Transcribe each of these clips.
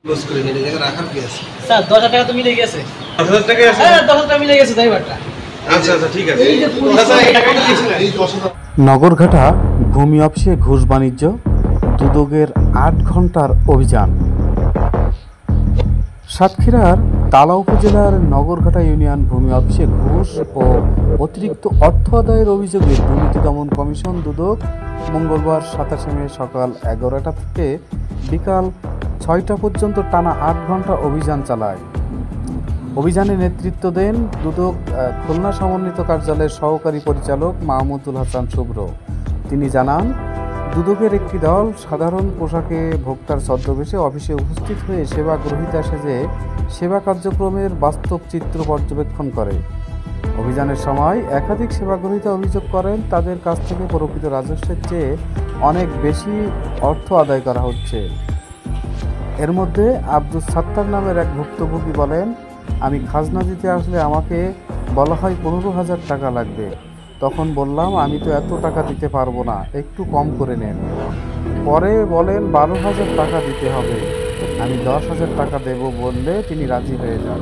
Close করে নিয়ে জায়গা রাখার কি আছে স্যার 10,000 টাকা তো মিলে গেছে। 10,000 টাকা আছে? হ্যাঁ 10,000 টাকা মিলে গেছে ড্রাইভারটা। আচ্ছা আচ্ছা ঠিক আছে। এই যে এই 10,000 নগরঘাটা ভূমি অফিসে ঘুষ বাণিজ্য, দুদকের 8 ঘন্টার অভিযান। সাতক্ষীরার তালা উপজেলার নগরঘাটা ইউনিয়ন ভূমি অফিসে ঘুষ ও অতিরিক্ত অর্থ আদায়ের অভিযোগে দুর্নীতি দমন কমিশন দুদক মঙ্গলবার 27 মে সকাল 11টা থেকে বিকাল 6টা পর্যন্ত টানা 8 ঘন্টা অভিযান চালায়। অভিযানে নেতৃত্ব দেন দুদক খুলনা সমন্বিত কার্যালয়ের সহকারী পরিচালক মাহমুদুল হাসান শুভ্র। তিনি জানান, দুদকের একটি দল সাধারণ পোশাকে ভোক্তার ছদ্মবেশে অফিসে উপস্থিত হয়ে সেবা গ্রহীতা সেজে সেবা কার্যক্রমের বাস্তব চিত্র পর্যবেক্ষণ করে। অভিযানের সময় একাধিক সেবা গ্রহীতা অভিযোগ করেন, তাদের কাছ থেকে প্রকৃত রাজস্বের চেয়ে অনেক বেশি অর্থ আদায় করা হচ্ছে। এর মধ্যে আব্দুল সাত্তার নামের এক ভুক্তভোগী বলেন, আমি খাজনা দিতে আসলে আমাকে বলা হয় 15,000 টাকা লাগবে। তখন বললাম, আমি তো এত টাকা দিতে পারবো না, একটু কম করে নেন। পরে বলেন 12,000 টাকা দিতে হবে। আমি 10,000 টাকা দেব বললে তিনি রাজি হয়ে যান।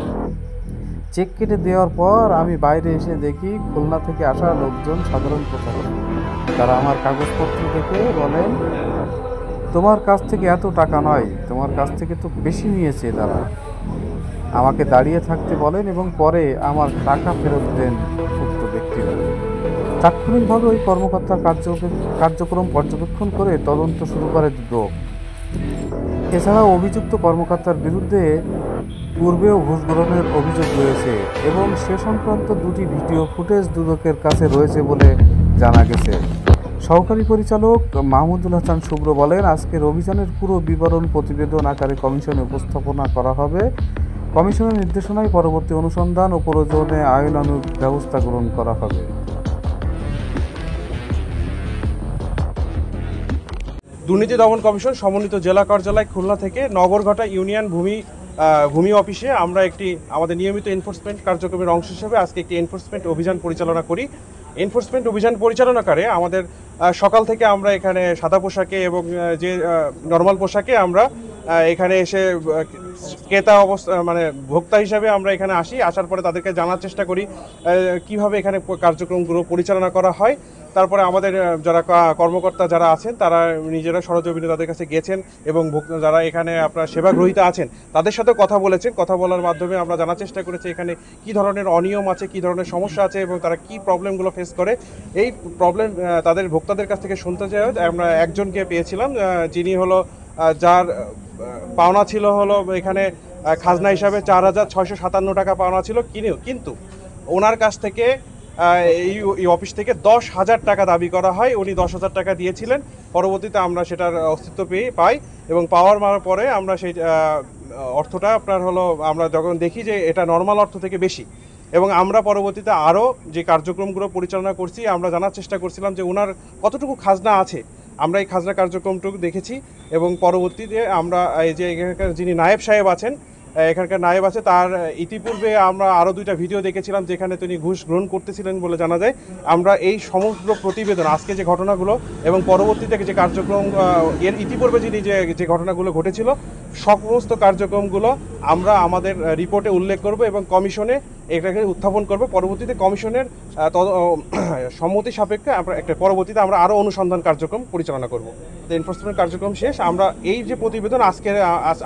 চেক কেটে দেওয়ার পর আমি বাইরে এসে দেখি খুলনা থেকে আসা লোকজন সাধারণ পোশাকে। তারা আমার কাগজপত্র দেখে বলেন, তোমার কাছ থেকে এত টাকা নয়, তোমার কাছ থেকে তো বেশি নিয়েছে তারা। আমাকে দাঁড়িয়ে থাকতে বলেন এবং পরে আমার টাকা ফেরত দেন উক্ত ব্যক্তিরা। তাৎক্ষণিকভাবে ওই কর্মকর্তার কার্যক্রম পর্যবেক্ষণ করে তদন্ত শুরু করে দুদক। এছাড়াও অভিযুক্ত কর্মকর্তার বিরুদ্ধে পূর্বেও ঘুষ গ্রহণের অভিযোগ রয়েছে এবং সে সংক্রান্ত 2টি ভিডিও ফুটেজ দুদকের কাছে রয়েছে বলে জানা গেছে। সহকারী পরিচালক মাহমুদুল হাসান শুভ্র বলেন, আজকের অভিযানের পুরো বিবরণ প্রতিবেদন আকারে কমিশনে উপস্থাপনা করা হবে। কমিশনের নির্দেশনায় পরবর্তী অনুসন্ধান ও প্রয়োজনে আইনানুগ ব্যবস্থা গ্রহণ করা হবে। দুর্নীতি দমন কমিশন সমন্বিত জেলা কার্যালয় খুলনা থেকে নগরঘাটা ইউনিয়ন ভূমি অফিসে আমরা আমাদের নিয়মিত এনফোর্সমেন্ট কার্যক্রমের অংশ হিসেবে আজকে একটি এনফোর্সমেন্ট অভিযান পরিচালনা করি। এনফোর্সমেন্ট অভিযান পরিচালনাকারে আমাদের সকাল থেকে আমরা এখানে সাদা পোশাকে এবং যে নর্মাল পোশাকে আমরা এখানে এসে ক্রেতা মানে ভোক্তা হিসাবে আমরা এখানে আসার পরে তাদেরকে জানার চেষ্টা করি কিভাবে এখানে কার্যক্রমগুলো পরিচালনা করা হয়। তারপরে আমাদের যারা কর্মকর্তা যারা আছেন তারা নিজেরা সরজমিনে তাদের কাছে গেছেন এবং যারা এখানে আপনার সেবা গ্রহীতা আছেন তাদের সাথে কথা বলেছেন। কথা বলার মাধ্যমে আমরা জানার চেষ্টা করেছি এখানে কি ধরনের অনিয়ম আছে, কি ধরনের সমস্যা আছে এবং তারা কি প্রবলেমগুলো ফেস করে। এই প্রবলেম তাদের ভোক্তাদের কাছ থেকে শুনতে চাই। আমরা একজনকে পেয়েছিলাম যিনি হলো যার পাওনা ছিল হলো এখানে খাজনা হিসাবে 4,657 টাকা পাওনা ছিল, কিন্তু ওনার কাছ থেকে এই অফিস থেকে 10,000 টাকা দাবি করা হয়। উনি 10,000 টাকা দিয়েছিলেন। পরবর্তীতে আমরা সেটার অস্তিত্ব পাই এবং পাওয়ার পরে আমরা সেই অর্থটা আপনার হলো আমরা যখন দেখি যে এটা নর্মাল অর্থ থেকে বেশি এবং আমরা পরবর্তীতে আরও যে কার্যক্রমগুলো পরিচালনা করছি আমরা জানার চেষ্টা করছিলাম যে ওনার কতটুকু খাজনা আছে। আমরা এই খাজনা কার্যক্রমটুকু দেখেছি এবং পরবর্তীতে আমরা এই যে এখানকার যিনি নায়েব সাহেব আছেন এখানকার নায়েব আছে তার ইতিপূর্বে আমরা আরও 2টা ভিডিও দেখেছিলাম যেখানে তিনি ঘুষ গ্রহণ করতেছিলেন বলে জানা যায়। আমরা এই সমগ্র প্রতিবেদন আজকে যে ঘটনাগুলো এবং পরবর্তীতে যে কার্যক্রম এর ইতিপূর্বে যে ঘটনাগুলো ঘটেছিল সমস্ত কার্যক্রমগুলো আমরা আমাদের রিপোর্টে উল্লেখ করব এবং কমিশনে এটাকে উত্থাপন করব। পরবর্তীতে কমিশনের সম্মতি সাপেক্ষে পরবর্তীতে আমরা আরও অনুসন্ধান কার্যক্রম পরিচালনা করব। এনফোর্সমেন্ট কার্যক্রম শেষ। আমরা এই যে প্রতিবেদন আজকে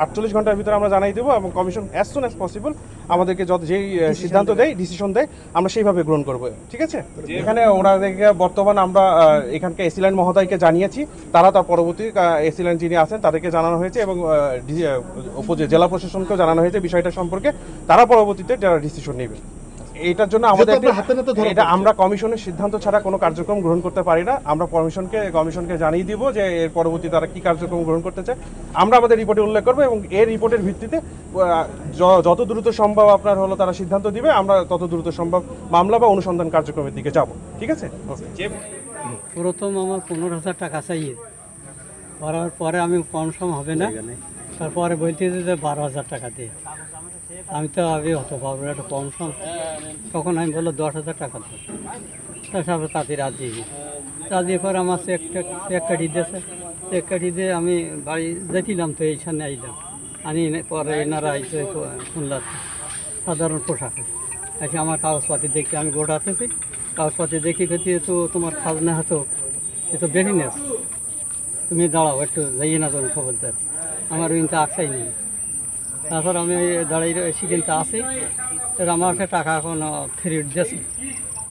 48 ঘন্টার ভিতরে আমরা জানাই দেবো এবং commission as soon as possible আমাদেরকে যেই সিদ্ধান্ত দেয়, ডিসিশন দেয়, আমরা সেইভাবে গ্রহণ করবো। ঠিক আছে। এখানে ওনাদেরকে বর্তমান আমরা এখানকার এসিল্যান্ড মহোদয়কে জানিয়েছি, তার পরবর্তী এসিল্যান্ড যিনি আছেন তাদেরকে জানানো হয়েছে এবং জেলা প্রশাসনকেও জানানো হয়েছে বিষয়টা সম্পর্কে। তারা পরবর্তীতে যারা ডিসিশন নেবে। এইটার জন্য আমাদের এটা আমরা কমিশনের সিদ্ধান্ত ছাড়া কোনো কার্যক্রম গ্রহণ করতে পারি না। আমরা কমিশনকে জানিয়ে দিব যে এর পরবর্তী তারা কি কার্যক্রম গ্রহণ করতে চায় আমরা আমাদের রিপোর্টে উল্লেখ করবো এবং এর রিপোর্টের ভিত্তিতে যত দ্রুত সম্ভব আপনার হলো তারা সিদ্ধান্ত দিবে, আমরা তত দ্রুত সম্ভব মামলা বা অনুসন্ধান কার্যক্রমের দিকে যাব। ঠিক আছে। প্রথম আমার 15,000 টাকা চাইয়ে করার পরে আমি কম সম হবে না, তারপরে বলতে যে 12,000 টাকা দিয়ে আমি তো আগে হতো পাবো একটা কম সম। তখন আমি বললো 10,000 টাকা দেবো। তারপরে তাতে রাজি পর আমার চেক কাটি দিয়েছে। চেক কাটি দিয়ে আমি বাড়ি যেছিলাম তো এইখানে আইলাম। আনি পরে এনারা এসে খুলনার সাধারণ পোশাকে এসে আমার কাগজপাতি দেখতে আমি গোটাতেছি, কাগজপাতি দেখি খেতে তো তোমার খাজনা হতো এ তো বেশি নেস, তুমি দাঁড়াও একটু যাইয়ে না তুমি খবরদার, আমার কিন্তু আকসাই নেই। তারপর আমি দাঁড়িয়ে এসে কিন্তু আসি, আমার সে টাকা এখন ফেরত দিয়েছে।